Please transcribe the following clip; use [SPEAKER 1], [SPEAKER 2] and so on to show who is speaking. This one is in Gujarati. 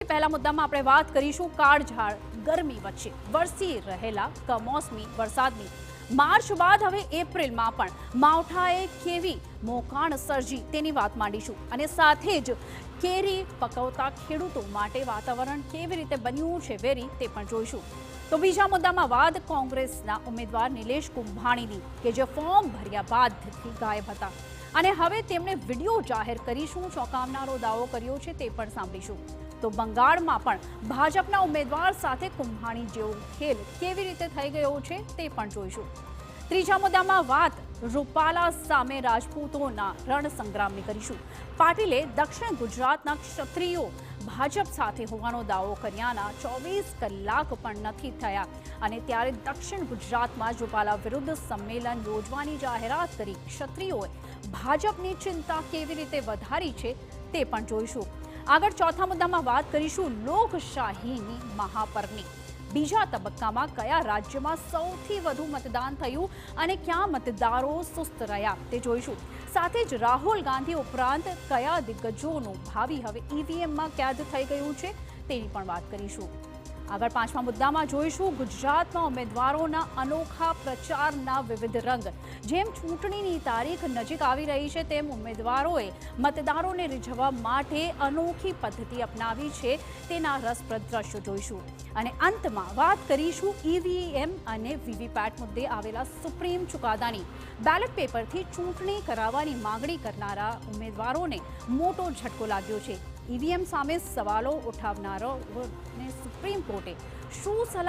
[SPEAKER 1] સૌથી પહેલા મુદ્દામાં આપણે વાત કરીશું કાળઝાળ ગરમી વચ્ચે વરસી રહેલા કમોસમી વરસાદની। માર્ચ બાદ હવે એપ્રિલમાં પણ માવઠાએ કેવી મોકાણ સર્જી તેની વાત માંડીશું અને સાથે જ કેરી પકવતા ખેડૂતો માટે વાતાવરણ કેવી રીતે બન્યું છે વેરી તે પણ જોઈશું। તો બીજા મુદ્દામાં વાત કોંગ્રેસના ઉમેદવાર નિલેશ કુંભાણીની કે જે ફોર્મ ભર્યા બાદથી ગાયબ હતા અને હવે તેમણે વિડીયો જાહેર કરી શું ચોંકાવનારો દાવો કર્યો છે તે પણ સાંભળીશું। તો બંગાળમાં પણ ભાજપના ઉમેદવાર સાથે કુંભાણી જેવો ખેલ કેવી રીતે થઈ ગયો છે તે પણ જોઈશું। ત્રીજા મુદ્દામાં વાત રૂપાલા સામે રાજપૂતોના રણસંગ્રામની કરીશું। પાટીલે દક્ષિણ ગુજરાતના ક્ષત્રિયો ભાજપ સાથે હોવાનો દાવો કર્યાના 24 કલાક પણ નથી થયા અને ત્યારે દક્ષિણ ગુજરાતમાં રૂપાલા વિરુદ્ધ સંમેલન યોજવાની જાહેરાત કરી ક્ષત્રિયોએ ભાજપની ચિંતા કેવી રીતે વધારી છે તે પણ જોઈશું। આગળ ચોથા મુદ્દામાં વાત કરીશું લોકશાહીની મહાપર્વની। બીજા તબક્કામાં કયા રાજ્યમાં સૌથી વધુ મતદાન થયું અને ક્યાં મતદારો સુસ્ત રહ્યા તે જોઈશું। સાથે જ રાહુલ ગાંધી ઉપરાંત કયા દિગ્ગજોનું ભાવિ હવે ઈવીએમમાં કેદ થઈ ગયું છે તેની પણ વાત કરીશું। આગળ પાંચમા મુદ્દામાં જોઈશું ગુજરાતમાં ઉમેદવારોના અનોખા પ્રચારના વિવિધ રંગ। જેમ ચૂંટણીની તારીખ નજીક આવી રહી છે તેમ ઉમેદવારોએ મતદારોને રીઝવવા માટે અનોખી પદ્ધતિ અપનાવી છે તેના રસપ્રદ દ્રશ્યો જોઈશું અને અંતમાં વાત કરીશું ઈવીએમ અને વીવીપેટ મુદ્દે આવેલા સુપ્રીમ ચુકાદાની। બેલેટ પેપરથી ચૂંટણી કરાવવાની માંગણી કરનારા ઉમેદવારોને મોટો ઝટકો લાગ્યો છે। ઈવીએમ સામે સવાલો ઉઠાવનારાઓને સુપ્રીમ કોર્ટે શું સલાહ